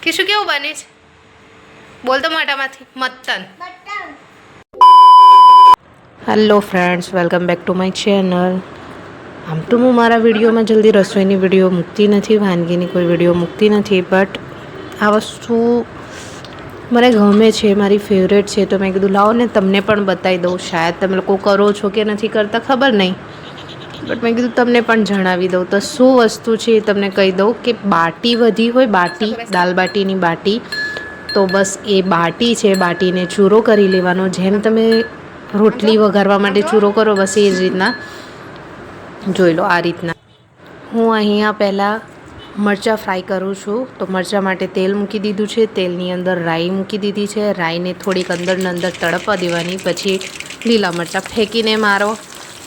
કિશુ કેવું બને છે? બોલ તો મોઢામાંથી મત્તન. Hello friends, welcome back to my channel. આમ તો હું મારા વિડીયોમાં જલ્દી રસોઈની વિડીયો મૂકતી નથી, વાનગીની કોઈ વિડીયો મૂકતી નથી, બટ આ વસ્તુ મને ગમે છે, મારી ફેવરેટ છે, તો મેં કીધું લાવો ને તમને પણ બતાવી દઉં. શાયદ તમે લોકો કરો છો કે નથી કરતા ખબર નહીં, બટ મેં કીધું તમને પણ જણાવી દઉં. તો શું વસ્તુ છે એ તમને કહી દઉં કે બાટી વધી હોય, બાટી દાલ બાટીની બાટી, તો બસ એ બાટી છે. બાટીને ચૂરો કરી લેવાનો, જેમ તમે રોટલી વઘારવા માટે ચૂરો કરો બસ એ જ રીતના. જોઈ લો આ રીતના. હું અહીંયા પહેલાં મરચાં ફ્રાય કરું છું. તો મરચાં માટે તેલ મૂકી દીધું છે, તેલની અંદર રાઈ મૂકી દીધી છે. રાઈને થોડીક અંદર તળપવા દેવાની, પછી લીલા મરચાં ફેંકીને મારો.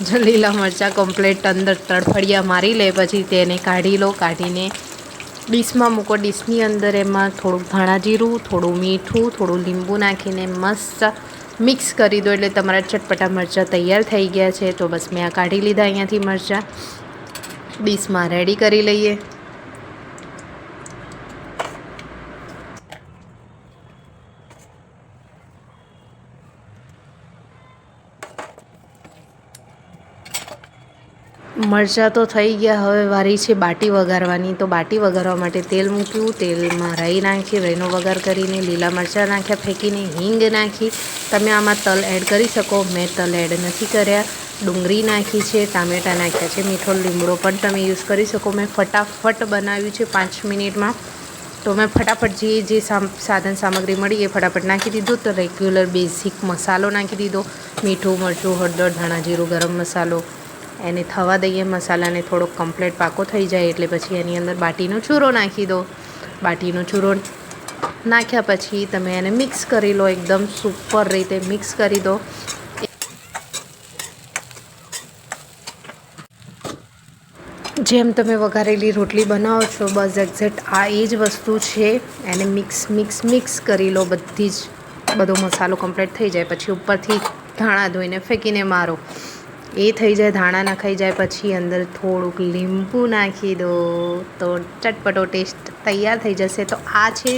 જો લીલા મરચાં કમ્પ્લીટ અંદર તડફડિયા મારી લે પછી તેને કાઢી લો. કાઢીને ડીશમાં મૂકો. ડીશની અંદર એમાં થોડુંક ધાણા જીરું, થોડું મીઠું, થોડું લીંબુ નાખીને મસ્ત મિક્સ કરી દો, એટલે તમારા ચટપટા મરચાં તૈયાર થઈ ગયા છે. તો બસ મેં આ કાઢી લીધા અહીંયાથી મરચાં, ડીશમાં રેડી કરી લઈએ. મરચાં તો થઈ ગયા, હવે વારી છે બાટી વઘારવાની. તો બાટી વઘારવા માટે તેલ મૂક્યું, તેલમાં રાઈ નાખી, રાઈનો વઘાર કરીને લીલા મરચાં નાખ્યા ફેંકીને, હિંગ નાખી. તમે આમાં તલ એડ કરી શકો, મેં તલ એડ નથી કર્યા. ડુંગળી નાખી છે, ટામેટાં નાખ્યા છે, મીઠો લીમડો પણ તમે યુઝ કરી શકો. મેં ફટાફટ બનાવ્યું છે 5 મિનિટમાં, તો મેં ફટાફટ જે સાધન સામગ્રી મળી એ ફટાફટ નાખી દીધું. તો રેગ્યુલર બેઝિક મસાલો નાખી દીધો, મીઠું, મરચું, હળદર, ધાણા જીરું, ગરમ મસાલો. એને થવા દઈએ, મસાલાને થોડોક કમ્પ્લીટ પાકો થઈ જાય એટલે પછી એની અંદર બાટીનો ચૂરો નાખી દો. બાટીનો ચૂરો નાખ્યા પછી તમે એને મિક્સ કરી લો, એકદમ સુપર રીતે મિક્સ કરી દો. જેમ તમે વઘારેલી રોટલી બનાવો છો બસ એક્ઝેક્ટ આ એ જ વસ્તુ છે. એને મિક્સ કરી લો. બધો મસાલો કમ્પ્લીટ થઈ જાય પછી ઉપરથી ધાણા ધોઈને ફેંકીને મારો. એ થઈ જાય, ધાણા નખાઈ જાય પછી અંદર થોડુંક લીંબુ નાખી દો, તો ચટપટો ટેસ્ટ તૈયાર થઈ જશે. તો આ છે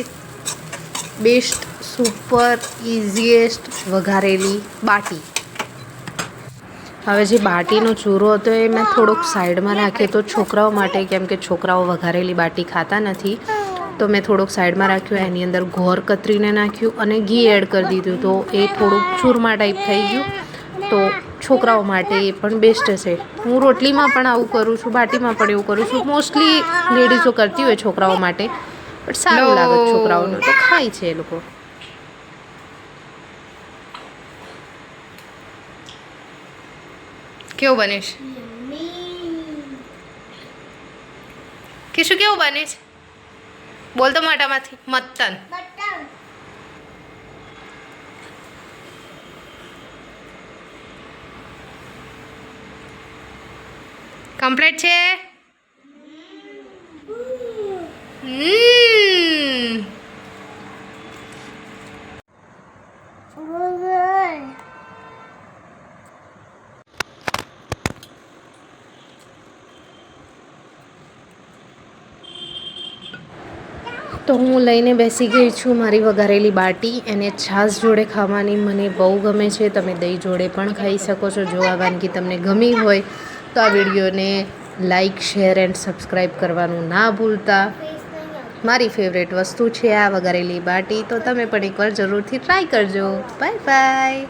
બેસ્ટ, સુપર, ઇઝીએસ્ટ વઘારેલી બાટી. હવે જે બાટીનો ચૂરો હતો એ મેં થોડોક સાઈડમાં રાખ્યો તો છોકરાઓ માટે, કેમ કે છોકરાઓ વઘારેલી બાટી ખાતા નથી, તો મેં થોડોક સાઈડમાં રાખ્યું. એની અંદર ગોળ કતરીને નાખ્યું અને ઘી એડ કરી દીધું, તો એ થોડુંક ચૂરમા ટાઈપ થઈ ગયું. તો છોકરાઓ માટે એ પણ બેસ્ટ છે. હું રોટલીમાં પણ આવું કરું છું, બાટીમાં પણ એવું કરું છું. મોસ્ટલી લેડીઝો કરતી હોય છોકરાઓ માટે, બટ સારું લાગે છોકરાઓનું, તો ખાય છે એ લોકો. કેવું બને છે કિશુ? કેવું બને છે? બોલ તો મોઢામાંથી મત્તન. કમ્પ્લીટ છે. તો હું લઈને બેસી ગઈ છું મારી વઘારેલી બાટી. એને છાશ જોડે ખાવાની મને બહુ ગમે છે. તમે દહીં જોડે પણ ખાઈ શકો છો. જો આ વાનગી તમને ગમી હોય તો આ વિડીયોને લાઇક, શેર એન્ડ સબસ્ક્રાઈબ કરવાનું ના ભૂલતા. મારી ફેવરેટ વસ્તુ છે આ વઘારેલી બાટી, તો તમે પણ એકવાર જરૂરથી ટ્રાય કરજો. Bye bye.